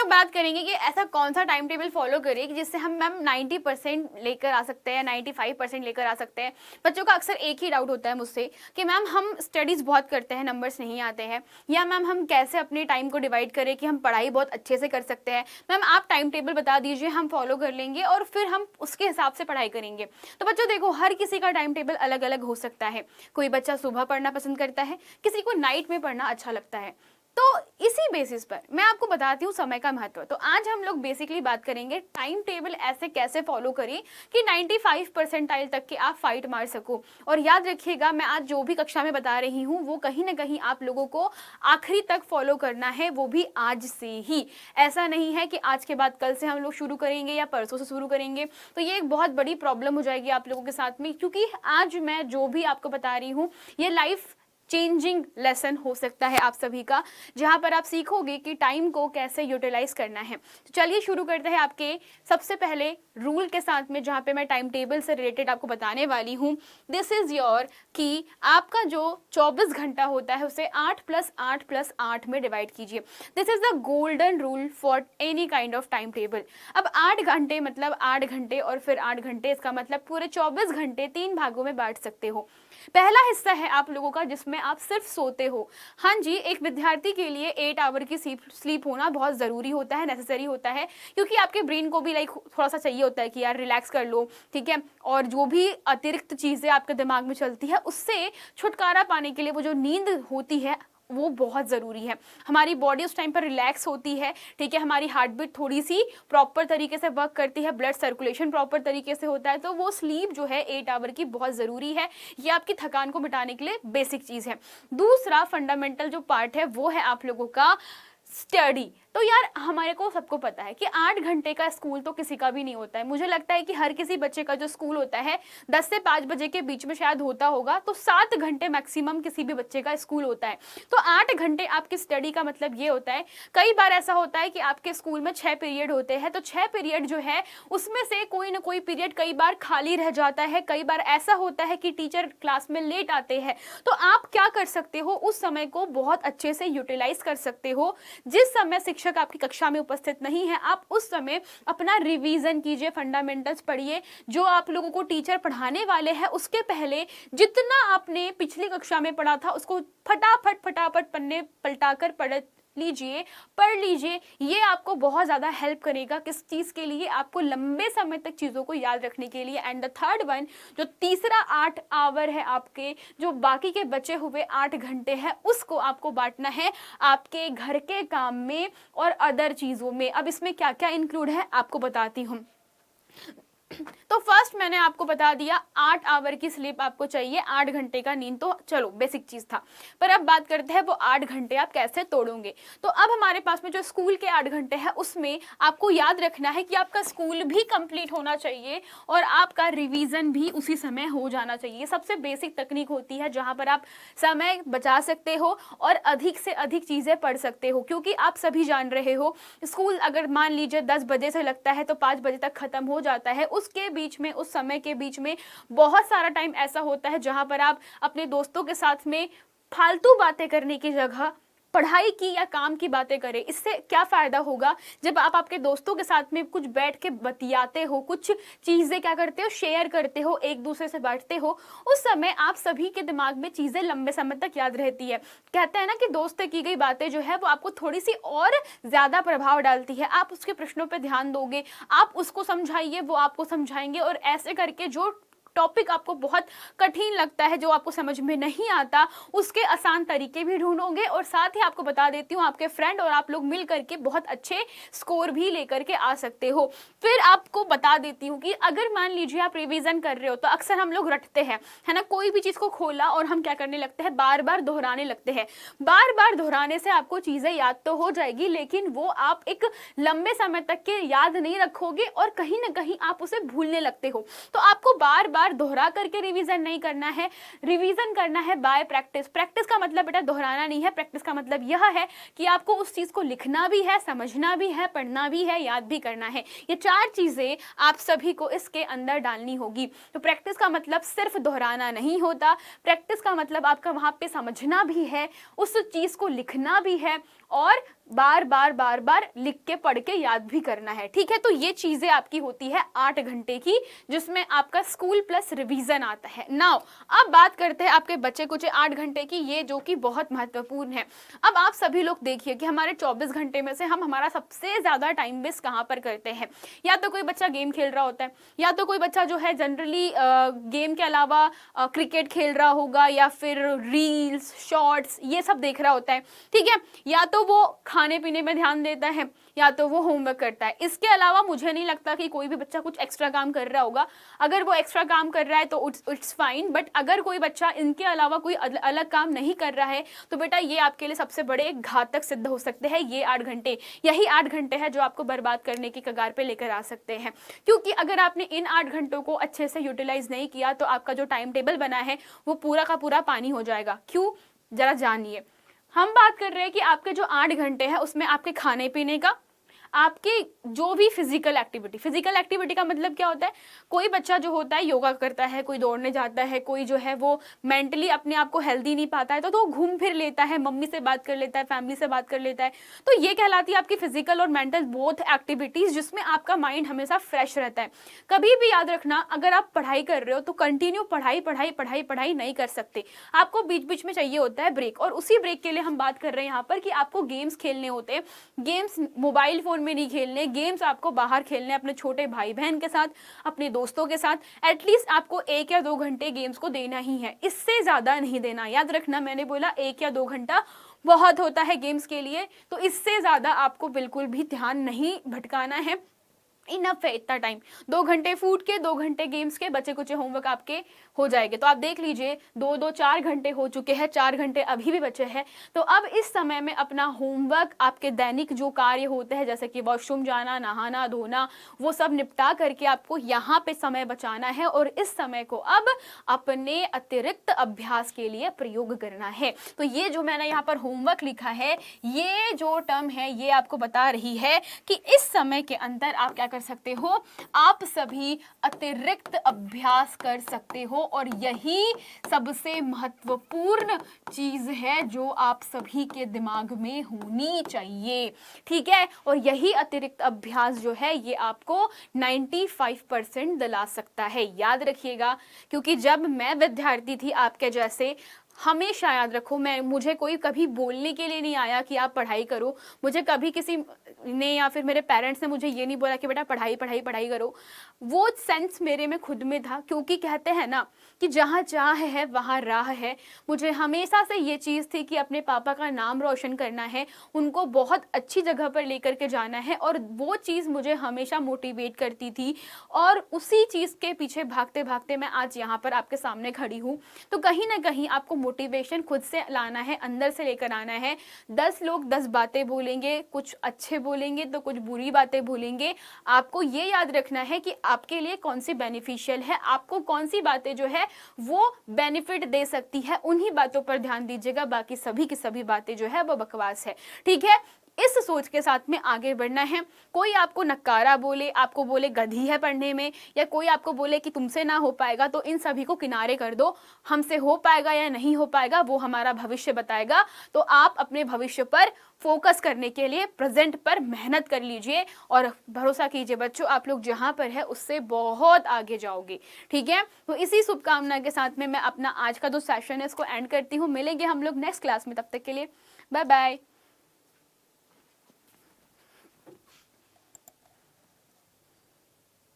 लोग बात करेंगे कि ऐसा कौन सा टाइम टेबल फॉलो करें कि जिससे हम मैम 90% लेकर आ सकते हैं, 95% लेकर आ सकते हैं। बच्चों का अक्सर एक ही डाउट होता है मुझसे कि मैम हम स्टडीज़ बहुत करते हैं, नंबर्स नहीं आते हैं, या मैम हम कैसे अपने टाइम को डिवाइड करें कि हम पढ़ाई बहुत अच्छे से कर सकते हैं। मैम आप टाइम टेबल बता दीजिए, हम फॉलो कर लेंगे और फिर हम उसके हिसाब से पढ़ाई करेंगे। तो बच्चों देखो, हर किसी का टाइम टेबल अलग अलग हो सकता है। कोई बच्चा सुबह पढ़ना पसंद करता है, किसी को नाइट में पढ़ना अच्छा लगता है। तो इसी बेसिस पर मैं आपको बताती हूँ समय का महत्व। तो आज हम लोग बेसिकली बात करेंगे टाइम टेबल ऐसे कैसे फॉलो करें कि 95 परसेंटाइल तक के आप फाइट मार सको। और याद रखिएगा, मैं आज जो भी कक्षा में बता रही हूँ वो कहीं ना कहीं आप लोगों को आखिरी तक फॉलो करना है, वो भी आज से ही। ऐसा नहीं है कि आज के बाद कल से हम लोग शुरू करेंगे या परसों से शुरू करेंगे, तो ये एक बहुत बड़ी प्रॉब्लम हो जाएगी आप लोगों के साथ में, क्योंकि आज मैं जो भी आपको बता रही हूँ ये लाइफ चेंजिंग लेसन हो सकता है आप सभी का, जहां पर आप सीखोगे कि टाइम को कैसे यूटिलाइज करना है। तो चलिए शुरू करते हैं आपके सबसे पहले रूल के साथ में, जहां पे मैं टाइम टेबल से रिलेटेड आपको बताने वाली हूं। दिस इज योर कि आपका जो 24 घंटा होता है उसे 8+8+8 में डिवाइड कीजिए। This is the golden rule for any kind of time table. अब 8 घंटे मतलब 8 घंटे और फिर 8 घंटे, इसका मतलब पूरे 24 घंटे 3 भागों में बांट सकते हो। पहला हिस्सा है आप लोगों का जिसमें आप सिर्फ सोते हो। हाँ जी, एक विद्यार्थी के लिए 8 आवर की स्लीप होना बहुत ज़रूरी होता है, नेसेसरी होता है, क्योंकि आपके ब्रेन को भी थोड़ा सा चाहिए होता है कि यार रिलैक्स कर लो, ठीक है। और जो भी अतिरिक्त चीज़ें आपके दिमाग में चलती है उससे छुटकारा पाने के लिए वो जो नींद होती है वो बहुत ज़रूरी है। हमारी बॉडी उस टाइम पर रिलैक्स होती है, ठीक है। हमारी हार्ट बीट थोड़ी सी प्रॉपर तरीके से वर्क करती है, ब्लड सर्कुलेशन प्रॉपर तरीके से होता है, तो वो स्लीप जो है 8 आवर की बहुत ज़रूरी है। ये आपकी थकान को मिटाने के लिए बेसिक चीज़ है। दूसरा फंडामेंटल जो पार्ट है वो है आप लोगों का स्टडी। तो यार हमारे को सबको पता है कि 8 घंटे का स्कूल तो किसी का भी नहीं होता है। मुझे लगता है कि हर किसी बच्चे का जो स्कूल होता है 10 से 5 बजे के बीच में शायद होता होगा, तो 7 घंटे मैक्सिमम किसी भी बच्चे का स्कूल होता है। तो 8 घंटे आपकी स्टडी का मतलब ये होता है। कई बार ऐसा होता है कि आपके स्कूल में 6 पीरियड होते हैं, तो 6 पीरियड जो है उसमें से कोई ना कोई पीरियड कई बार खाली रह जाता है। कई बार ऐसा होता है कि टीचर क्लास में लेट आते हैं, तो आप क्या कर सकते हो, उस समय को बहुत अच्छे से यूटिलाइज कर सकते हो। जिस समय शिक्षक आपकी कक्षा में उपस्थित नहीं है, आप उस समय अपना रिवीजन कीजिए, फंडामेंटल्स पढ़िए। जो आप लोगों को टीचर पढ़ाने वाले हैं उसके पहले जितना आपने पिछली कक्षा में पढ़ा था उसको फटाफट पन्ने पलटाकर पढ़ लीजिए। ये आपको बहुत ज़्यादा हेल्प करेगा। किस चीज़ के लिए? आपको लंबे समय तक चीज़ों को याद रखने के लिए। एंड द थर्ड वन, जो तीसरा 8 आवर है आपके, जो बाकी के बचे हुए 8 घंटे हैं, उसको आपको बांटना है आपके घर के काम में और अदर चीज़ों में। अब इसमें क्या क्या इंक्लूड है आपको बताती हूँ। तो फर्स्ट मैंने आपको बता दिया 8 आवर की स्लीप आपको चाहिए, 8 घंटे का नींद तो चलो बेसिक चीज था। पर अब बात करते हैं वो 8 घंटे आप कैसे तोड़ोगे। तो अब हमारे पास में जो स्कूल के 8 घंटे हैं उसमें आपको याद रखना है कि आपका स्कूल भी कंप्लीट होना चाहिए और आपका रिवीजन भी उसी समय हो जाना चाहिए। सबसे बेसिक तकनीक होती है जहां पर आप समय बचा सकते हो और अधिक से अधिक चीजें पढ़ सकते हो, क्योंकि आप सभी जान रहे हो स्कूल अगर मान लीजिए 10 बजे से लगता है तो 5 बजे तक खत्म हो जाता है। उसके बीच में, उस समय के बीच में बहुत सारा टाइम ऐसा होता है जहां पर आप अपने दोस्तों के साथ में फालतू बातें करने की जगह पढ़ाई की या काम की बातें करें। इससे क्या फायदा होगा? जब आप आपके दोस्तों के साथ में कुछ बैठ के बतियाते हो, कुछ चीजें क्या करते हो, शेयर करते हो, एक दूसरे से बांटते हो, उस समय आप सभी के दिमाग में चीजें लंबे समय तक याद रहती है। कहते हैं ना कि दोस्त से की गई बातें जो है वो आपको थोड़ी सी और ज्यादा प्रभाव डालती है। आप उसके प्रश्नों पर ध्यान दोगे, आप उसको समझाइए, वो आपको समझाएंगे, और ऐसे करके जो टॉपिक आपको बहुत कठिन लगता है, जो आपको समझ में नहीं आता, उसके आसान तरीके भी ढूंढोगे। और साथ ही आपको बता देती हूँ, आपके फ्रेंड और आप लोग मिल करके बहुत अच्छे स्कोर भी लेकर के आ सकते हो। फिर आपको बता देती हूँ कि अगर मान लीजिए आप रिवीजन कर रहे हो तो अक्सर हम लोग रटते हैं, है ना। कोई भी चीज़ को खोला और हम क्या करने लगते हैं, बार बार दोहराने लगते हैं। बार बार दोहराने से आपको चीज़ें याद तो हो जाएगी, लेकिन वो आप एक लंबे समय तक के याद नहीं रखोगे और कहीं ना कहीं आप उसे भूलने लगते हो। तो आपको बार बार दोहरा करके रिवीजन नहीं करना है, रिवीजन करना है बाय प्रैक्टिस। प्रैक्टिस का मतलब बेटा दोहराना नहीं है, प्रैक्टिस का मतलब यह है कि आपको उस चीज को लिखना भी है, समझना भी है, पढ़ना भी है, याद भी करना है। ये 4 चीजें आप सभी को इसके अंदर डालनी होगी। तो प्रैक्टिस का मतलब सिर्फ दोहराना नहीं होता, प्रैक्टिस का मतलब आपका वहां पे समझना भी है, उस चीज को लिखना भी है और बार बार बार बार लिख के पढ़ के याद भी करना है, ठीक है। तो ये चीजें आपकी होती है 8 घंटे की, जिसमें आपका स्कूल प्लस रिवीजन आता है। नाउ अब बात करते हैं आपके बच्चे कुछ 8 घंटे की, ये जो कि बहुत महत्वपूर्ण है। अब आप सभी लोग देखिए कि हमारे 24 घंटे में से हम हमारा सबसे ज्यादा टाइम वेस्ट कहाँ पर करते हैं। या तो कोई बच्चा गेम खेल रहा होता है, या तो कोई बच्चा जो है जनरली गेम के अलावा क्रिकेट खेल रहा होगा, या फिर रील्स शॉर्ट्स ये सब देख रहा होता है, ठीक है। या तो वो खाने पीने में ध्यान देता है, या तो वो होमवर्क करता है। इसके अलावा मुझे नहीं लगता कि कोई भी बच्चा कुछ एक्स्ट्रा काम कर रहा होगा। अगर वो एक्स्ट्रा काम कर रहा है तो इट्स फाइन, बट अगर कोई बच्चा इनके अलावा कोई अलग काम नहीं कर रहा है तो बेटा ये आपके लिए सबसे बड़े घातक सिद्ध हो सकते हैं। ये 8 घंटे, यही 8 घंटे है जो आपको बर्बाद करने की कगार पे लेकर आ सकते हैं। क्योंकि अगर आपने इन 8 घंटों को अच्छे से यूटिलाइज नहीं किया तो आपका जो टाइम टेबल बना है वो पूरा का पूरा पानी हो जाएगा। क्यों, जरा जानिए। हम बात कर रहे हैं कि आपके जो 8 घंटे हैं उसमें आपके खाने पीने का, आपकी जो भी फिजिकल एक्टिविटी का मतलब क्या होता है, कोई बच्चा जो होता है योगा करता है, कोई दौड़ने जाता है, कोई जो है वो मेंटली अपने आप को हेल्दी नहीं पाता है तो घूम फिर लेता है, मम्मी से बात कर लेता है, फैमिली से बात कर लेता है। तो ये कहलाती है आपकी फिजिकल और मेंटल बोथ एक्टिविटीज, जिसमें आपका माइंड हमेशा फ्रेश रहता है। कभी भी याद रखना, अगर आप पढ़ाई कर रहे हो तो कंटिन्यू पढ़ाई पढ़ाई पढ़ाई पढ़ाई नहीं कर सकते, आपको बीच बीच में चाहिए होता है ब्रेक। और उसी ब्रेक के लिए हम बात कर रहे हैं यहाँ पर कि आपको गेम्स खेलने होते हैं। गेम्स मोबाइल फोन में नहीं खेलने, गेम्स आपको बाहर खेलने, अपने छोटे भाई बहन के साथ, अपने दोस्तों के साथ। एटलीस्ट आपको 1 या 2 घंटे गेम्स को देना ही है, इससे ज्यादा नहीं देना। याद रखना, मैंने बोला 1 या 2 घंटा बहुत होता है गेम्स के लिए, तो इससे ज्यादा आपको बिल्कुल भी ध्यान नहीं भटकाना है। इनफ है इतना टाइम, 2 घंटे फूड के, 2 घंटे गेम्स के, बचे कुछ होमवर्क आपके हो जाएंगे। तो आप देख लीजिए 2 4 घंटे हो चुके हैं, 4 घंटे अभी भी बचे हैं। तो अब इस समय में अपना होमवर्क, आपके दैनिक जो कार्य होते हैं जैसे कि वॉशरूम जाना, नहाना धोना, वो सब निपटा करके आपको यहाँ पे समय बचाना है और इस समय को अब अपने अतिरिक्त अभ्यास के लिए प्रयोग करना है। तो ये जो मैंने यहाँ पर होमवर्क लिखा है, ये जो टर्म है ये आपको बता रही है कि इस समय के अंदर आप क्या कर सकते हो, आप सभी अतिरिक्त अभ्यास कर सकते हो। और यही सबसे महत्वपूर्ण चीज है जो आप सभी के दिमाग में होनी चाहिए, ठीक है। और यही अतिरिक्त अभ्यास जो है ये आपको 95% दिला सकता है, याद रखिएगा। क्योंकि जब मैं विद्यार्थी थी आपके जैसे, हमेशा याद रखो, मुझे कोई कभी बोलने के लिए नहीं आया कि आप पढ़ाई करो। मुझे कभी किसी ने या फिर मेरे पेरेंट्स ने मुझे ये नहीं बोला कि बेटा पढ़ाई पढ़ाई पढ़ाई करो। वो सेंस मेरे में खुद में था, क्योंकि कहते हैं ना कि जहाँ चाह है वहाँ राह है। मुझे हमेशा से ये चीज़ थी कि अपने पापा का नाम रोशन करना है, उनको बहुत अच्छी जगह पर लेकर के जाना है, और वो चीज़ मुझे हमेशा मोटिवेट करती थी। और उसी चीज़ के पीछे भागते भागते मैं आज यहाँ पर आपके सामने खड़ी हूँ। तो कहीं ना कहीं आपको मोटिवेशन खुद से लाना है, अंदर से लेकर आना है। 10 लोग 10 बातें बोलेंगे, कुछ अच्छे बोलेंगे तो कुछ बुरी बातें बोलेंगे। आपको ये याद रखना है कि आपके लिए कौन सी बेनिफिशियल है, आपको कौन सी बातें जो है वो बेनिफिट दे सकती है, उन्हीं बातों पर ध्यान दीजिएगा। बाकी सभी की सभी बातें जो है वो बकवास है, ठीक है। इस सोच के साथ में आगे बढ़ना है। कोई आपको नकारा बोले, आपको बोले गधी है पढ़ने में, या कोई आपको बोले कि तुमसे ना हो पाएगा, तो इन सभी को किनारे कर दो। हमसे हो पाएगा या नहीं हो पाएगा वो हमारा भविष्य बताएगा। तो आप अपने भविष्य पर फोकस करने के लिए प्रेजेंट पर मेहनत कर लीजिए, और भरोसा कीजिए बच्चों, आप लोग जहां पर है उससे बहुत आगे जाओगे, ठीक है। तो इसी शुभकामना के साथ में मैं अपना आज का जो सेशन है इसको एंड करती हूँ। मिलेंगे हम लोग नेक्स्ट क्लास में, तब तक के लिए बाय बाय।